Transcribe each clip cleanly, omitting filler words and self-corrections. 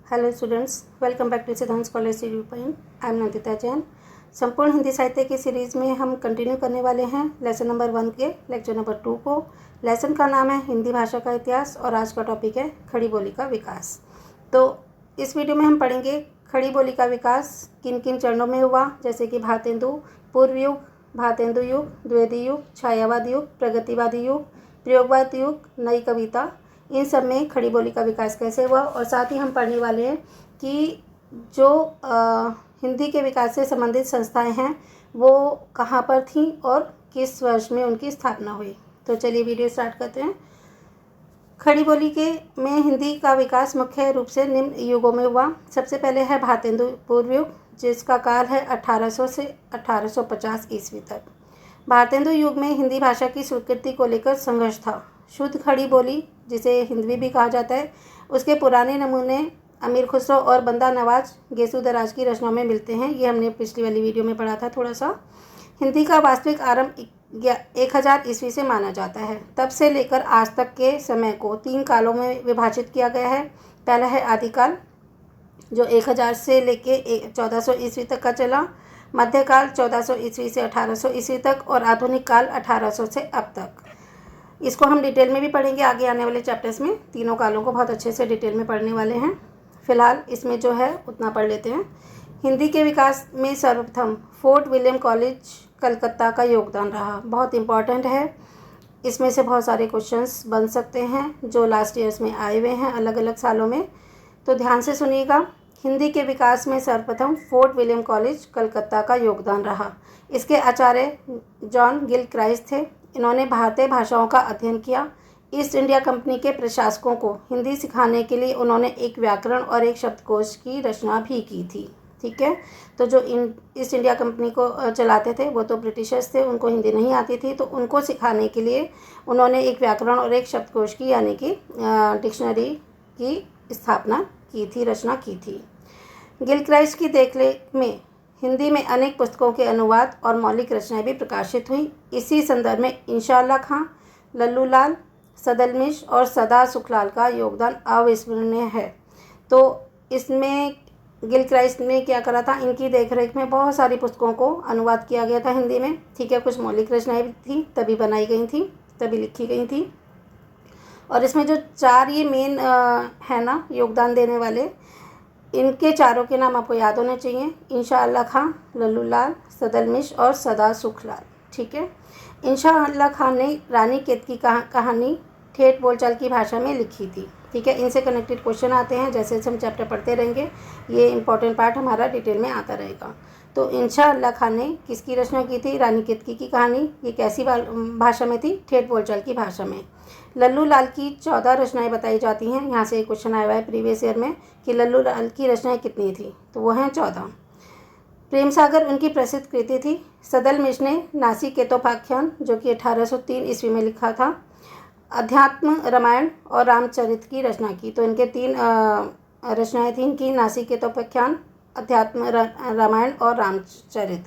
Hello students, welcome back to Siddhant college point. I am Nandita Jain. संपूर्ण हिंदी साहित्य की सीरीज़ में हम कंटिन्यू करने वाले हैं लेसन नंबर 1 के लेक्चर नंबर 2 को। लेसन का नाम है हिंदी भाषा का इतिहास और आज का टॉपिक है खड़ी बोली का विकास। तो इस वीडियो में हम पढ़ेंगे खड़ी बोली का विकास किन किन चरणों में हुआ, जैसे कि भारतेंदु पूर्व युग, भारतेंदु युग, द्विवेदी युग, छायावाद युग, प्रगतिवादी युग, प्रयोगवाद युग, नई कविता। इन सब में खड़ी बोली का विकास कैसे हुआ, और साथ ही हम पढ़ने वाले हैं कि जो हिंदी के विकास से संबंधित संस्थाएं हैं वो कहाँ पर थीं और किस वर्ष में उनकी स्थापना हुई। तो चलिए वीडियो स्टार्ट करते हैं। खड़ी बोली के में हिंदी का विकास मुख्य रूप से निम्न युगों में हुआ। सबसे पहले है भारतेंदु पूर्व युग, जिसका काल है 1800 से 1850 ईस्वी तक। भारतेंदु युग में हिंदी भाषा की स्वीकृति को लेकर संघर्ष था। शुद्ध खड़ी बोली, जिसे हिंदवी भी कहा जाता है, उसके पुराने नमूने अमीर खुसरो और बंदा नवाज गेसुदराज की रचनाओं में मिलते हैं। ये हमने पिछली वाली वीडियो में पढ़ा था थोड़ा सा। हिंदी का वास्तविक आरंभ 1000 ईस्वी से माना जाता है। तब से लेकर आज तक के समय को 3 कालों में विभाजित किया गया है। पहला है आदिकाल, जो 1000 से लेके 1400 ईस्वी तक का चला। मध्यकाल 1400 ईस्वी से 1800 ईस्वी तक, और आधुनिक काल 1800 से अब तक। इसको हम डिटेल में भी पढ़ेंगे आगे आने वाले चैप्टर्स में। तीनों कालों को बहुत अच्छे से डिटेल में पढ़ने वाले हैं। फिलहाल इसमें जो है उतना पढ़ लेते हैं। हिंदी के विकास में सर्वप्रथम फोर्ट विलियम कॉलेज कलकत्ता का योगदान रहा। बहुत इम्पॉर्टेंट है, इसमें से बहुत सारे क्वेश्चंस बन सकते हैं जो लास्ट ईयर्स में आए हुए हैं अलग अलग सालों में। तो ध्यान से सुनिएगा। हिंदी के विकास में सर्वप्रथम फोर्ट विलियम कॉलेज कलकत्ता का योगदान रहा। इसके आचार्य जॉन गिलक्राइस्ट थे। इन्होंने भारतीय भाषाओं का अध्ययन किया। ईस्ट इंडिया कंपनी के प्रशासकों को हिंदी सिखाने के लिए उन्होंने एक व्याकरण और एक शब्दकोश की रचना भी की थी। ठीक है, तो जो ईस्ट इंडिया कंपनी को चलाते थे वो तो ब्रिटिशर्स थे, उनको हिंदी नहीं आती थी, तो उनको सिखाने के लिए उन्होंने एक व्याकरण और एक शब्दकोश की यानी कि डिक्शनरी की स्थापना की थी, रचना की थी। गिलक्राइस्ट की देखरेख में हिंदी में अनेक पुस्तकों के अनुवाद और मौलिक रचनाएं भी प्रकाशित हुई। इसी संदर्भ में इंशाअल्लाह खां, लल्लू लाल, सदलमिश और सदा सुखलाल का योगदान अविस्मरणीय है। तो इसमें गिलक्राइस्ट ने क्या करा था, इनकी देखरेख में बहुत सारी पुस्तकों को अनुवाद किया गया था हिंदी में। ठीक है, कुछ मौलिक रचनाएं भी थी, तभी बनाई गई थी, तभी लिखी गई थी। और इसमें जो 4 ये मेन है ना योगदान देने वाले, इनके चारों के नाम आपको याद होने चाहिए। इंशाअल्लाह खां, लल्लू लाल, सदलमिश और सदा सुखलाल। ठीक है, इंशाअल्लाह खां ने रानी केतकी की कहानी ठेठ बोलचाल की भाषा में लिखी थी। ठीक है, इनसे कनेक्टेड क्वेश्चन आते हैं जैसे हम चैप्टर पढ़ते रहेंगे। ये इंपॉर्टेंट पार्ट हमारा डिटेल में आता रहेगा। तो इंशाअल्लाह खां ने किसकी रचना की थी? रानी केतकी की कहानी। ये कैसी भाषा में थी? ठेठ बोलचाल की भाषा में। लल्लू लाल की 14 रचनाएं बताई जाती हैं। यहाँ से एक क्वेश्चन आया हुआ है प्रीवियस ईयर में कि लल्लू लाल की रचनाएं कितनी थी, तो वो हैं 14। प्रेम सागर उनकी प्रसिद्ध कृति थी। सदलमिश ने नासिकेतोपाख्यान, जो कि 1803 ईस्वी में लिखा था, अध्यात्म रामायण और रामचरित की रचना की। तो इनके 3 रचनाएं थी इनकी, नासिकेतोपाख्यान, अध्यात्म रामायण और रामचरित।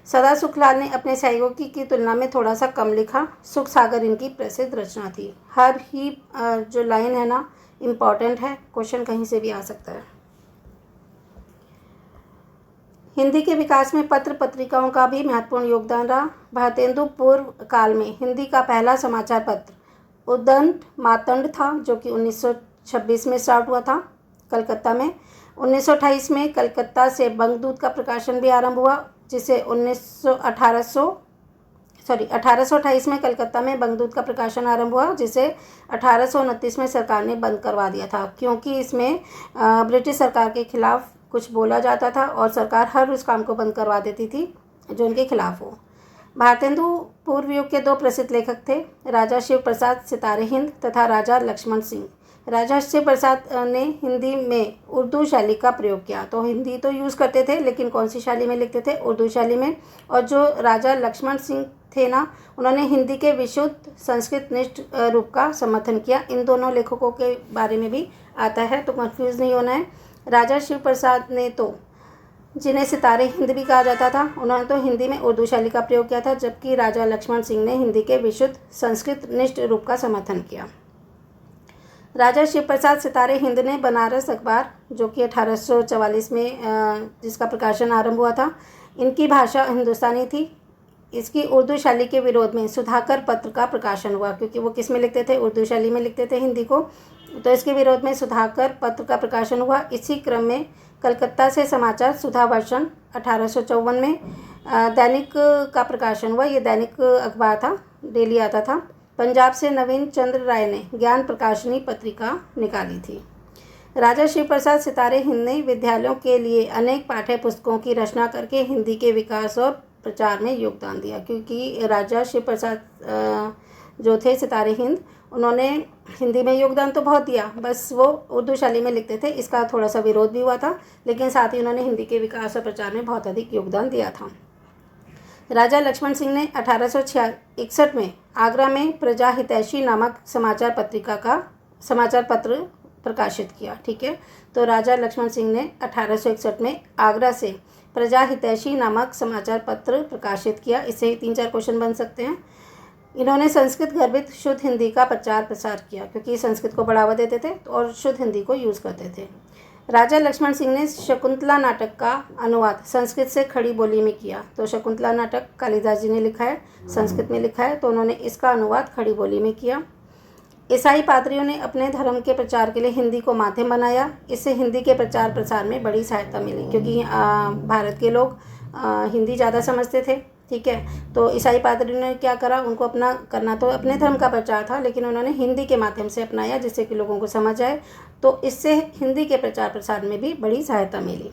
सदा सुखलाल ने अपने सहयोगी की तुलना में थोड़ा सा कम लिखा। सुख सागर इनकी प्रसिद्ध रचना थी। हर ही जो लाइन है ना इम्पॉर्टेंट है, क्वेश्चन कहीं से भी आ सकता है। हिंदी के विकास में पत्र पत्रिकाओं का भी महत्वपूर्ण योगदान रहा। भारतेंदु पूर्व काल में हिंदी का पहला समाचार पत्र उद्दंड मातंड था, जो कि 1926 में स्टार्ट हुआ था कलकत्ता में। 1928 में कलकत्ता से बंगदूत का प्रकाशन भी आरंभ हुआ, जिसे 1828 में कलकत्ता में बंगदूत का प्रकाशन आरंभ हुआ, जिसे 1829 में सरकार ने बंद करवा दिया था, क्योंकि इसमें ब्रिटिश सरकार के खिलाफ कुछ बोला जाता था और सरकार हर उस काम को बंद करवा देती थी जो उनके खिलाफ हो। भारतेंदु पूर्व युग के 2 प्रसिद्ध लेखक थे, राजा शिव प्रसाद सितारे हिंद तथा राजा लक्ष्मण सिंह। राजा शिव प्रसाद ने हिंदी में उर्दू शैली का प्रयोग किया। तो हिंदी तो यूज़ करते थे, लेकिन कौन सी शैली में लिखते थे? उर्दू शैली में। और जो राजा लक्ष्मण सिंह थे ना, उन्होंने हिंदी के विशुद्ध संस्कृत निष्ठ रूप का समर्थन किया। इन दोनों लेखकों के बारे में भी आता है, तो कंफ्यूज नहीं होना है। राजा शिव प्रसाद ने तो, जिन्हें सितारे हिंद भी कहा जाता था, उन्होंने तो हिंदी में उर्दू शैली का प्रयोग किया था, जबकि राजा लक्ष्मण सिंह ने हिंदी के विशुद्ध संस्कृत निष्ठ रूप का समर्थन किया। राजा शिव प्रसाद सितारे हिंद ने बनारस अखबार, जो कि 1844 में जिसका प्रकाशन आरंभ हुआ था, इनकी भाषा हिंदुस्तानी थी। इसकी उर्दू शैली के विरोध में सुधाकर पत्र का प्रकाशन हुआ, क्योंकि वो किस में लिखते थे, उर्दू शैली में लिखते थे हिंदी को, तो इसके विरोध में सुधाकर पत्र का प्रकाशन हुआ। इसी क्रम में कलकत्ता से समाचार सुधा वर्षन 1854 में दैनिक का प्रकाशन हुआ। ये दैनिक अखबार था, डेली आता था। पंजाब से नवीन चंद्र राय ने ज्ञान प्रकाशनी पत्रिका निकाली थी। राजा शिव प्रसाद सितारे हिंद ने विद्यालयों के लिए अनेक पाठ्य पुस्तकों की रचना करके हिंदी के विकास और प्रचार में योगदान दिया, क्योंकि राजा शिव प्रसाद जो थे सितारे हिंद, उन्होंने हिंदी में योगदान तो बहुत दिया, बस वो उर्दू शैली में लिखते थे, इसका थोड़ा सा विरोध भी हुआ था, लेकिन साथ ही उन्होंने हिंदी के विकास और प्रचार में बहुत अधिक योगदान दिया था। राजा लक्ष्मण सिंह ने 1861 में आगरा में प्रजा हितैषी नामक समाचार पत्र प्रकाशित किया। ठीक है, तो राजा लक्ष्मण सिंह ने 1861 में आगरा से प्रजा हितैषी नामक समाचार पत्र प्रकाशित किया। इससे ही 3-4 क्वेश्चन बन सकते हैं। इन्होंने संस्कृत गर्भित शुद्ध हिंदी का प्रचार प्रसार किया, क्योंकि संस्कृत को बढ़ावा देते थे और शुद्ध हिंदी को यूज़ करते थे। राजा लक्ष्मण सिंह ने शकुंतला नाटक का अनुवाद संस्कृत से खड़ी बोली में किया। तो शकुंतला नाटक कालिदास जी ने लिखा है, संस्कृत में लिखा है, तो उन्होंने इसका अनुवाद खड़ी बोली में किया। ईसाई पादरियों ने अपने धर्म के प्रचार के लिए हिंदी को माध्यम बनाया। इससे हिंदी के प्रचार प्रसार में बड़ी सहायता मिली, क्योंकि भारत के लोग हिंदी ज़्यादा समझते थे। ठीक है, तो ईसाई पादरियों ने क्या करा, उनको अपना करना तो अपने धर्म का प्रचार था, लेकिन उन्होंने हिंदी के माध्यम से अपनाया, जिससे कि लोगों को समझ आए। तो इससे हिंदी के प्रचार प्रसार में भी बड़ी सहायता मिली।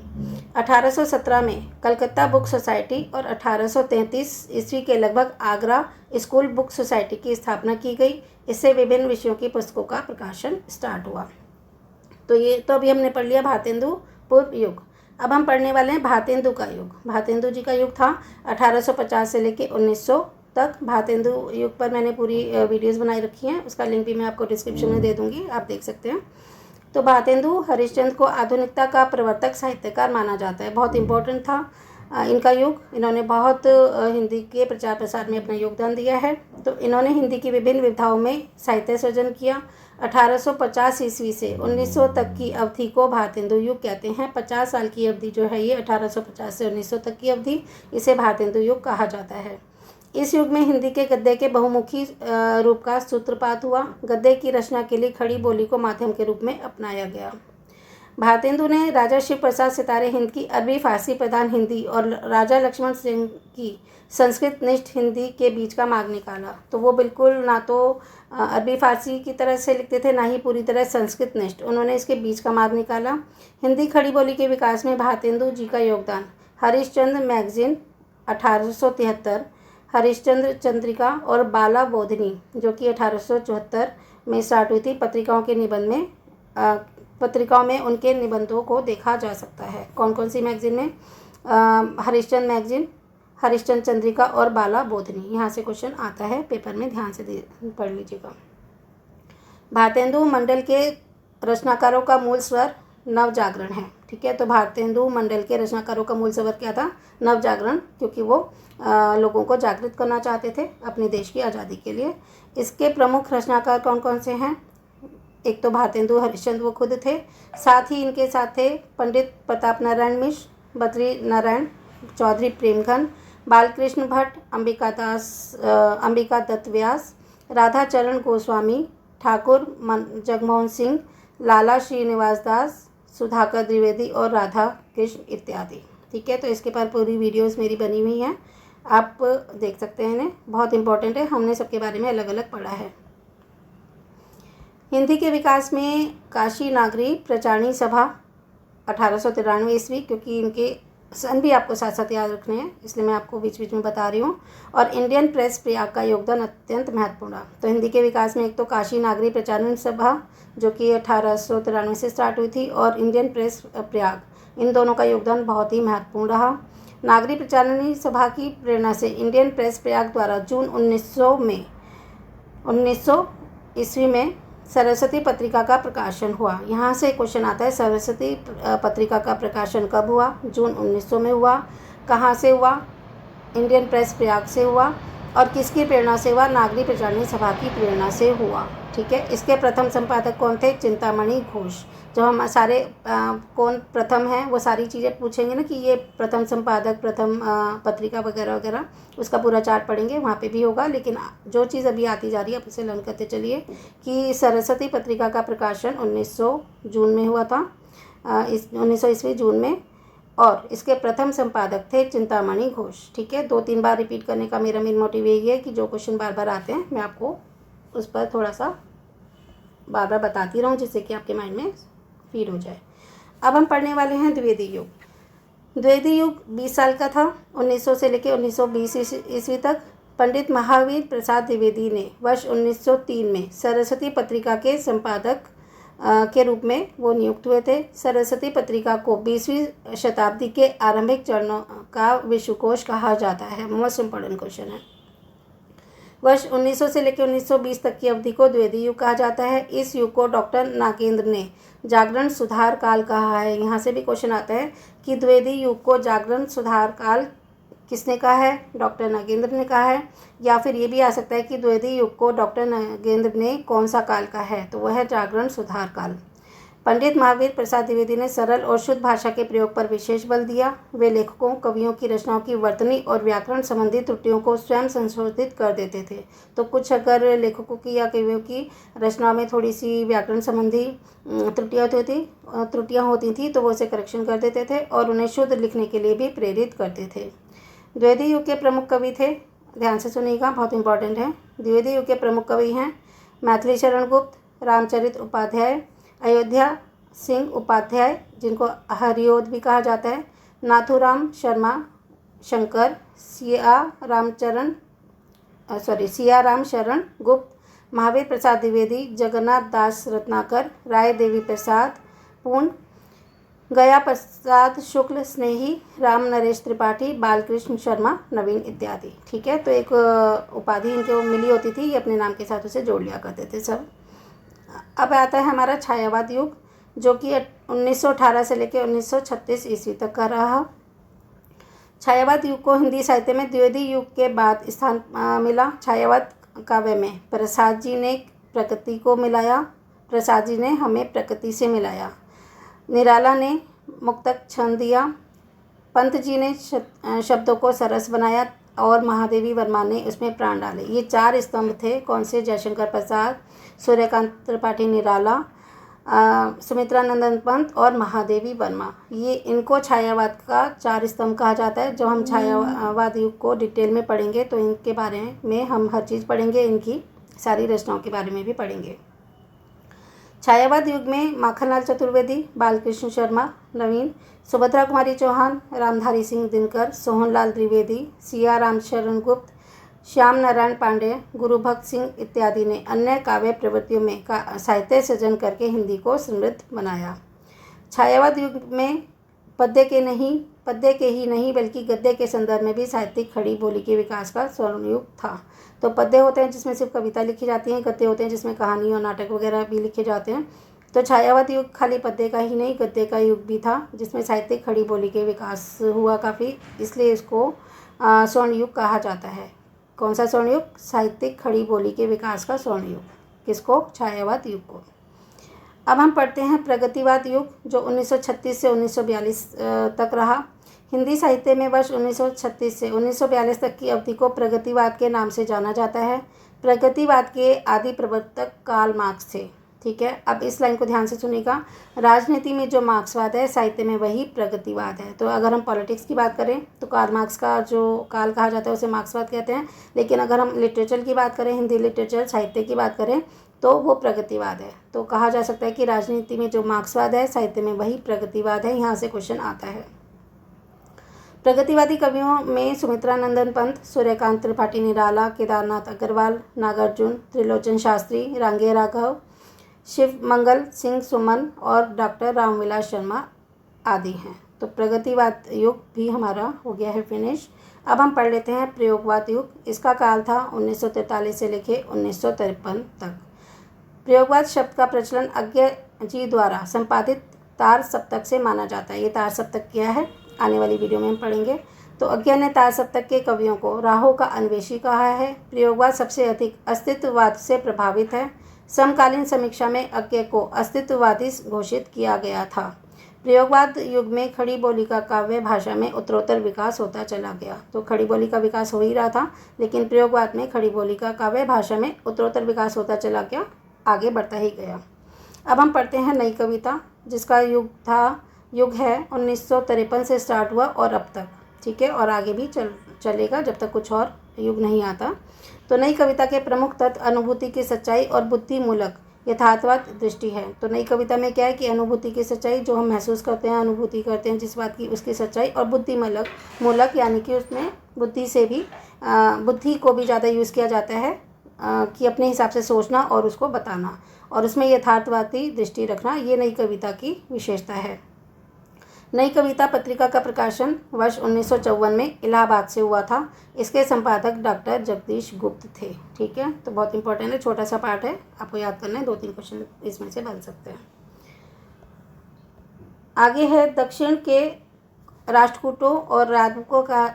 1817 में कलकत्ता बुक सोसाइटी और 1833 ईस्वी के लगभग आगरा स्कूल बुक सोसाइटी की स्थापना की गई। इससे विभिन्न विषयों की पुस्तकों का प्रकाशन स्टार्ट हुआ। तो ये तो अभी हमने पढ़ लिया भारतेंदु पूर्व युग। अब हम पढ़ने वाले हैं भारतेंदु का युग। भारतेंदु जी का युग था 1850 से लेके 1900 तक। भारतेंदु युग पर मैंने पूरी वीडियोस बनाई रखी हैं, उसका लिंक भी मैं आपको डिस्क्रिप्शन में दे दूंगी, आप देख सकते हैं। तो भारतेंदु हरिश्चंद्र को आधुनिकता का प्रवर्तक साहित्यकार माना जाता है। बहुत इम्पोर्टेंट था इनका युग। इन्होंने बहुत हिंदी के प्रचार प्रसार में अपना योगदान दिया है। तो इन्होंने हिंदी की विभिन्न विधाओं में साहित्य सृजन किया। 1850 ईस्वी से 1900 तक की अवधि को भारतेंदु युग कहते हैं। 50 साल की अवधि जो है ये 1850 से 1900 तक की अवधि, इसे भारतेंदु युग कहा जाता है। इस युग में हिंदी के गद्य के बहुमुखी रूप का सूत्रपात हुआ। गद्य की रचना के लिए खड़ी बोली को माध्यम के रूप में अपनाया गया। भारतेंदु ने राजा शिव प्रसाद सितारे हिंद की अरबी फारसी प्रधान हिंदी और राजा लक्ष्मण सिंह की संस्कृत निष्ठ हिंदी के बीच का मार्ग निकाला। तो वो बिल्कुल ना तो अरबी फारसी की तरह से लिखते थे, ना ही पूरी तरह संस्कृत निष्ठ। उन्होंने इसके बीच का मार्ग निकाला। हिंदी खड़ी बोली के विकास में भारतेंदु जी का योगदान हरिश्चंद्र मैगजीन 1873, हरिश्चंद्र चंद्रिका और बाला बोधिनी जो कि 1874 में स्टार्ट हुई थी, पत्रिकाओं में उनके निबंधों को देखा जा सकता है। कौन कौन सी मैगजीन में? हरिश्चंद्र मैगजीन, हरिश्चंद्र चंद्रिका और बाला बोधिनी। यहाँ से क्वेश्चन आता है पेपर में, ध्यान से पढ़ लीजिएगा। भारतेंदु मंडल के रचनाकारों का मूल स्वर नवजागरण है। ठीक है, तो भारतेंदु मंडल के रचनाकारों का मूल स्वर क्या था? नवजागरण, क्योंकि वो लोगों को जागृत करना चाहते थे अपने देश की आज़ादी के लिए। इसके प्रमुख रचनाकार कौन कौन से हैं? एक तो भारतेंदु हरिश्चंद्र वो खुद थे, साथ ही इनके साथ थे पंडित प्रताप नारायण मिश्र, बद्री नारायण चौधरी प्रेमघन, बालकृष्ण भट्ट, अंबिका दत्त व्यास, राधा चरण गोस्वामी, ठाकुर जगमोहन सिंह, लाला श्रीनिवास दास, सुधाकर द्विवेदी और राधा कृष्ण इत्यादि। ठीक है, तो इसके पर पूरी वीडियोस मेरी बनी हुई हैं, आप देख सकते हैं इन्हें। बहुत इंपॉर्टेंट है, हमने सबके बारे में अलग अलग पढ़ा है। हिंदी के विकास में काशी नागरी प्रचारणी सभा 1893 ईस्वी, क्योंकि इनके सन भी आपको साथ साथ याद रखने हैं, इसलिए मैं आपको बीच बीच में बता रही हूँ। और इंडियन प्रेस प्रयाग का योगदान अत्यंत महत्वपूर्ण है। तो हिंदी के विकास में एक तो काशी नागरी प्रचारणी सभा जो कि 1893 से स्टार्ट हुई थी, और इंडियन प्रेस प्रयाग, इन दोनों का योगदान बहुत ही महत्वपूर्ण रहा। नागरी प्रचारणी सभा की प्रेरणा से इंडियन प्रेस प्रयाग द्वारा जून 1900 ईस्वी में सरस्वती पत्रिका का प्रकाशन हुआ। यहाँ से क्वेश्चन आता है, सरस्वती पत्रिका का प्रकाशन कब हुआ? जून 1900 में हुआ। कहाँ से हुआ? इंडियन प्रेस प्रयाग से हुआ। और किसकी प्रेरणा से हुआ? नागरी प्रचारणी सभा की प्रेरणा से हुआ। ठीक है। इसके प्रथम संपादक कौन थे? चिंतामणि घोष। जब हम सारे कौन प्रथम है वो सारी चीज़ें पूछेंगे ना कि ये प्रथम संपादक, प्रथम पत्रिका वगैरह वगैरह, उसका पूरा चार्ट पढ़ेंगे, वहाँ पे भी होगा। लेकिन जो चीज़ अभी आती जा रही है आप उसे लर्न करते चलिए कि सरस्वती पत्रिका का प्रकाशन 1900 जून में हुआ था, 1900 ईस्वी जून में, और इसके प्रथम संपादक थे चिंतामणि घोष। ठीक है। 2-3 बार रिपीट करने का मेरा मेन मोटिव यही है कि जो क्वेश्चन बार बार आते हैं मैं आपको उस पर थोड़ा सा बार बार बताती रहूँ, जिससे कि आपके माइंड में फीड हो जाए। अब हम पढ़ने वाले हैं द्विवेदी युग। द्विवेदी युग 20 साल का था, 1900 से लेकर 1920 ईस्वी तक। पंडित महावीर प्रसाद द्विवेदी ने वर्ष 1903 में सरस्वती पत्रिका के संपादक के रूप में वो नियुक्त हुए थे। सरस्वती पत्रिका को 20वीं शताब्दी के आरंभिक चरणों का विश्वकोश कहा जाता है। मोस्ट इम्पोर्टेंट क्वेश्चन है। वर्ष 1900 से लेकर 1920 तक की अवधि को द्विवेदी युग कहा जाता है। इस युग को डॉक्टर नागेंद्र ने जागरण सुधार काल कहा है। यहाँ से भी क्वेश्चन आता है कि द्विवेदी युग को जागरण सुधार काल किसने कहा है? डॉक्टर नागेंद्र ने कहा है। या फिर ये भी आ सकता है कि द्विवेदी युग को डॉक्टर नागेंद्र ने कौन सा काल कहा है? तो वह है जागरण सुधार काल। पंडित महावीर प्रसाद द्विवेदी ने सरल और शुद्ध भाषा के प्रयोग पर विशेष बल दिया। वे लेखकों, कवियों की रचनाओं की वर्तनी और व्याकरण संबंधी त्रुटियों को स्वयं संशोधित कर देते थे। तो कुछ अगर लेखकों की या कवियों की रचनाओं में थोड़ी सी व्याकरण संबंधी त्रुटियाँ होती थी तो वो उसे करेक्शन कर देते थे और उन्हें शुद्ध लिखने के लिए भी प्रेरित करते थे। द्विवेदी युग के प्रमुख कवि थे, ध्यान से सुनिएगा, बहुत इंपॉर्टेंट है। द्विवेदी युग के प्रमुख कवि हैं मैथिली शरण गुप्त, रामचरित उपाध्याय, अयोध्या सिंह उपाध्याय जिनको हरिओद भी कहा जाता है, नाथूराम शर्मा शंकर, सियाराम शरण गुप्त, महावीर प्रसाद द्विवेदी, जगन्नाथ दास रत्नाकर, राय देवी प्रसाद पूर्ण, गया प्रसाद शुक्ल स्नेही, राम नरेश त्रिपाठी, बालकृष्ण शर्मा नवीन इत्यादि। ठीक है। तो एक उपाधि इनको मिली होती थी, ये अपने नाम के साथ उसे जोड़ लिया करते थे सब। अब आता है हमारा छायावाद युग, जो कि 1918 से लेकर 1936 ईस्वी तक का रहा। छायावाद युग को हिंदी साहित्य में द्विवेदी युग के बाद स्थान मिला। छायावाद काव्य में प्रसाद जी ने प्रकृति को मिलाया, प्रसाद जी ने हमें प्रकृति से मिलाया, निराला ने मुक्तक छंद दिया, पंत जी ने शब्दों को सरस बनाया और महादेवी वर्मा ने उसमें प्राण डाले। ये 4 स्तंभ थे। कौन से? जयशंकर प्रसाद, सूर्यकांत त्रिपाठी निराला, सुमित्रा नंदन पंत और महादेवी वर्मा। ये इनको छायावाद का 4 स्तंभ कहा जाता है। जब हम छायावाद युग को डिटेल में पढ़ेंगे तो इनके बारे में हम हर चीज़ पढ़ेंगे, इनकी सारी रचनाओं के बारे में भी पढ़ेंगे। छायावाद युग में माखनलाल चतुर्वेदी, बालकृष्ण शर्मा नवीन, सुभद्रा कुमारी चौहान, रामधारी सिंह दिनकर, सोहनलाल द्विवेदी, सियाराम शरण गुप्त, श्याम नारायण पांडे, गुरुभक्त सिंह इत्यादि ने अन्य काव्य प्रवृत्तियों में साहित्य सृजन करके हिंदी को समृद्ध बनाया। छायावाद युग में पद्य के ही नहीं बल्कि गद्य के संदर्भ में भी साहित्यिक खड़ी बोली के विकास का स्वर्ण युग था। तो पद्य होते हैं जिसमें सिर्फ कविता लिखी जाती है, गद्य होते हैं जिसमें कहानी और नाटक वगैरह भी लिखे जाते हैं। तो छायावाद युग खाली पद्य का ही नहीं गद्य का युग भी था, जिसमें साहित्यिक खड़ी बोली के विकास हुआ काफ़ी, इसलिए इसको स्वर्ण युग कहा जाता है। कौन सा स्वर्ण युग? साहित्यिक खड़ी बोली के विकास का स्वर्ण युग। किसको? छायावाद युग को। अब हम पढ़ते हैं प्रगतिवाद युग, जो 1936 से 1942 तक रहा। हिंदी साहित्य में वर्ष 1936 से 1942 तक की अवधि को प्रगतिवाद के नाम से जाना जाता है। प्रगतिवाद के आदि प्रवर्तक कार्ल मार्क्स थे। ठीक है। अब इस लाइन को ध्यान से सुनिएगा। राजनीति में जो मार्क्सवाद है, साहित्य में वही प्रगतिवाद है। तो अगर हम पॉलिटिक्स की बात करें तो कार्ल मार्क्स का जो काल कहा जाता है उसे मार्क्सवाद कहते हैं। लेकिन अगर हम लिटरेचर की बात करें, हिंदी लिटरेचर साहित्य की बात करें तो वो प्रगतिवाद है। तो कहा जा सकता है कि राजनीति में जो मार्क्सवाद है, साहित्य में वही प्रगतिवाद है। यहाँ से क्वेश्चन आता है। प्रगतिवादी कवियों में सुमित्रा नंदन पंत, सूर्यकांत त्रिपाठी निराला, केदारनाथ अग्रवाल, नागार्जुन, त्रिलोचन शास्त्री, रांगे राघव, शिव मंगल सिंह सुमन और डॉक्टर रामविलास शर्मा आदि हैं। तो प्रगतिवाद युग भी हमारा हो गया है फिनिश। अब हम पढ़ लेते हैं प्रयोगवाद युग। इसका काल था 1943 से लेकर 1953 तक। प्रयोगवाद शब्द का प्रचलन अज्ञ जी द्वारा संपादित तार सप्तक से माना जाता है। ये तार सप्तक क्या है आने वाली वीडियो में हम पढ़ेंगे। तो अज्ञा ने तार सप्तक के कवियों को राहों का अन्वेषी कहा है। प्रयोगवाद सबसे अधिक अस्तित्ववाद से प्रभावित है। समकालीन समीक्षा में अज्ञा को अस्तित्ववादी घोषित किया गया था। प्रयोगवाद युग में खड़ी बोली का काव्य भाषा में उत्तरोत्तर विकास होता चला गया। तो खड़ी बोली का विकास हो ही रहा था, लेकिन प्रयोगवाद में खड़ी बोली का काव्य भाषा में उत्तरोत्तर विकास होता चला गया, आगे बढ़ता ही गया। अब हम पढ़ते हैं नई कविता, जिसका युग है 1953 से स्टार्ट हुआ और अब तक, ठीक है, और आगे भी चलेगा जब तक कुछ और युग नहीं आता। तो नई कविता के प्रमुख तत्व अनुभूति की सच्चाई और बुद्धिमूलक यथार्थवाद दृष्टि है। तो नई कविता में क्या है कि अनुभूति की सच्चाई, जो हम महसूस करते हैं, अनुभूति करते हैं जिस बात की, उसकी सच्चाई, और बुद्धिमूलक यानी कि उसमें बुद्धि से भी बुद्धि को भी ज़्यादा यूज़ किया जाता है कि अपने हिसाब से सोचना और उसको बताना, और उसमें यथार्थवादी दृष्टि रखना, ये नई कविता की विशेषता है। नई कविता पत्रिका का प्रकाशन वर्ष 1954 में इलाहाबाद से हुआ था। इसके संपादक डॉक्टर जगदीश गुप्त थे, ठीक है। तो बहुत इंपॉर्टेंट है, छोटा सा पार्ट है, आपको याद करना है, 2-3 क्वेश्चन इसमें से बन सकते हैं। आगे है दक्षिण के राष्ट्रकूटों और यादवों का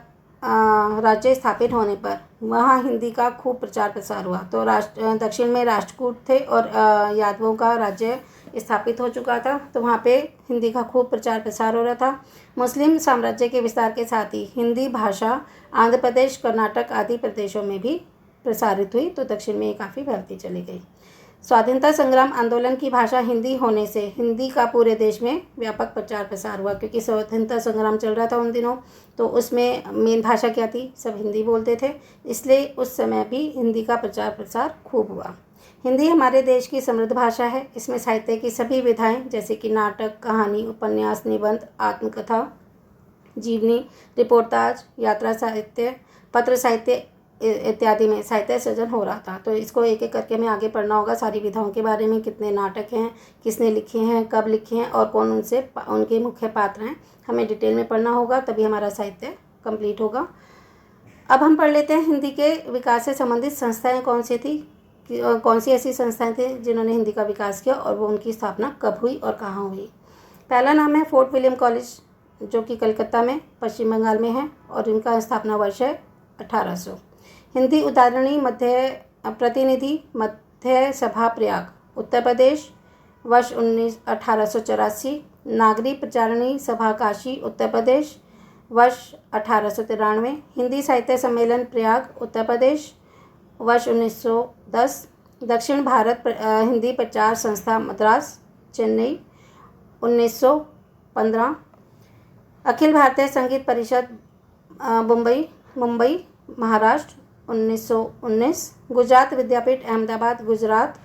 राज्य स्थापित होने पर वहाँ हिंदी का खूब प्रचार प्रसार हुआ। तो दक्षिण में राष्ट्रकूट थे और यादवों का राज्य स्थापित हो चुका था, तो वहाँ पे हिंदी का खूब प्रचार प्रसार हो रहा था। मुस्लिम साम्राज्य के विस्तार के साथ ही हिंदी भाषा आंध्र प्रदेश, कर्नाटक आदि प्रदेशों में भी प्रसारित हुई, तो दक्षिण में ये काफ़ी फैलती चली गई। स्वाधीनता संग्राम आंदोलन की भाषा हिंदी होने से हिंदी का पूरे देश में व्यापक प्रचार प्रसार हुआ, क्योंकि स्वाधीनता संग्राम चल रहा था उन दिनों, तो उसमें मेन भाषा क्या थी, सब हिंदी बोलते थे, इसलिए उस समय भी हिंदी का प्रचार प्रसार खूब हुआ। हिंदी हमारे देश की समृद्ध भाषा है। इसमें साहित्य की सभी विधाएं, जैसे कि नाटक, कहानी, उपन्यास, निबंध, आत्मकथा, जीवनी, रिपोर्टाज, यात्रा साहित्य, पत्र साहित्य इत्यादि में साहित्य सृजन हो रहा था। तो इसको एक एक करके हमें आगे पढ़ना होगा, सारी विधाओं के बारे में, कितने नाटक हैं, किसने लिखे हैं, कब लिखे हैं, और कौन उनके मुख्य पात्र हैं, हमें डिटेल में पढ़ना होगा, तभी हमारा साहित्य कंप्लीट होगा। अब हम पढ़ लेते हैं हिंदी के विकास से संबंधित संस्थाएं कौन सी थी, कौन सी ऐसी संस्थाएं थी जिन्होंने हिंदी का विकास किया, और वो उनकी स्थापना कब हुई और कहाँ हुई। पहला नाम है फोर्ट विलियम कॉलेज, जो कि कलकत्ता में पश्चिम बंगाल में है, और इनका स्थापना वर्ष है 1800। हिंदी उदाहरणी प्रतिनिधि मध्य सभा प्रयाग उत्तर प्रदेश वर्ष 1884। नागरी प्रचारणी सभा काशी उत्तर प्रदेश वर्ष 1893। हिंदी साहित्य सम्मेलन प्रयाग उत्तर प्रदेश वर्ष 1910। दक्षिण भारत हिंदी प्रचार संस्था मद्रास चेन्नई 1915। अखिल भारतीय संगीत परिषद मुंबई महाराष्ट्र 1919। गुजरात विद्यापीठ अहमदाबाद गुजरात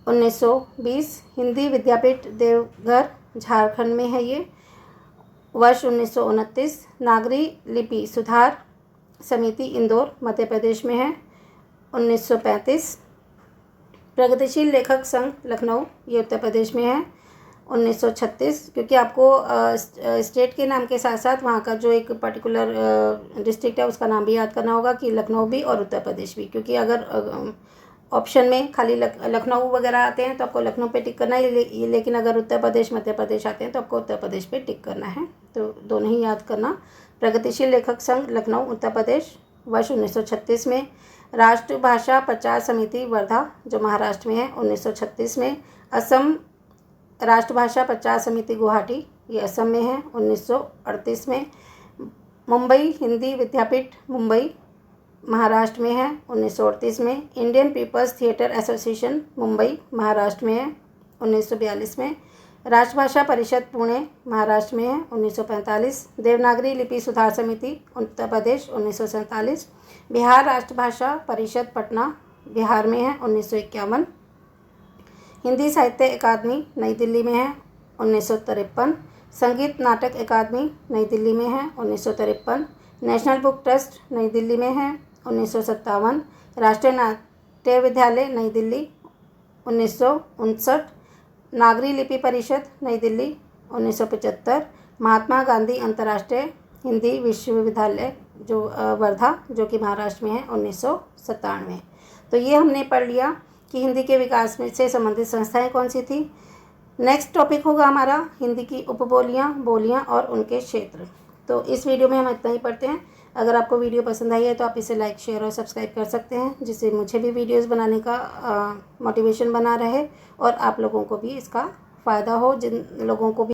1920। हिंदी विद्यापीठ देवघर झारखंड में है ये, वर्ष 1929। नागरी लिपि सुधार समिति इंदौर मध्य प्रदेश में है, 1935। प्रगतिशील लेखक संघ लखनऊ, ये उत्तर प्रदेश में है, 1936। क्योंकि आपको स्टेट के नाम के साथ साथ वहाँ का जो एक पर्टिकुलर डिस्ट्रिक्ट है उसका नाम भी याद करना होगा, कि लखनऊ भी और उत्तर प्रदेश भी। क्योंकि अगर ऑप्शन में खाली लखनऊ वगैरह आते हैं तो आपको लखनऊ पे टिक करना है, लेकिन अगर उत्तर प्रदेश मध्य प्रदेश आते हैं तो आपको उत्तर प्रदेश पे टिक करना है, तो दोनों ही याद करना। प्रगतिशील लेखक संघ लखनऊ उत्तर प्रदेश वर्ष 1936 में। राष्ट्रभाषा प्रचार समिति वर्धा जो महाराष्ट्र में है 1936 में। असम राष्ट्रभाषा प्रचार समिति गुवाहाटी, ये असम में है, 1938 में। मुंबई हिंदी विद्यापीठ मुंबई महाराष्ट्र में है, 1938 में। Indian people's theatre association Mumbai Maharashtra में है, 1942 में। राष्ट्रभाषा परिषद पुणे महाराष्ट्र में है, 1945। देवनागरी लिपि सुधार समिति उत्तर प्रदेश 1947। बिहार राष्ट्रभाषा परिषद पटना बिहार में है, 1951। हिंदी साहित्य अकादमी नई दिल्ली में है, 1953। संगीत नाटक अकादमी नई दिल्ली में है, 1953। नेशनल बुक ट्रस्ट नई दिल्ली में है, 1957। राष्ट्रीय नाट्य विद्यालय नई दिल्ली 1959। नागरी लिपि परिषद नई दिल्ली 1975। महात्मा गांधी अंतर्राष्ट्रीय हिंदी विश्वविद्यालय जो वर्धा जो कि महाराष्ट्र में है, 1997। तो ये हमने पढ़ लिया कि हिंदी के विकास में से संबंधित संस्थाएं कौन सी थी। नेक्स्ट टॉपिक होगा हमारा हिंदी की उपबोलियाँ, बोलियाँ और उनके क्षेत्र। तो इस वीडियो में हम इतना ही पढ़ते हैं। अगर आपको वीडियो पसंद आई है तो आप इसे लाइक, शेयर और सब्सक्राइब कर सकते हैं, जिससे मुझे भी वीडियोस बनाने का मोटिवेशन बना रहे और आप लोगों को भी इसका फ़ायदा हो, जिन लोगों को भी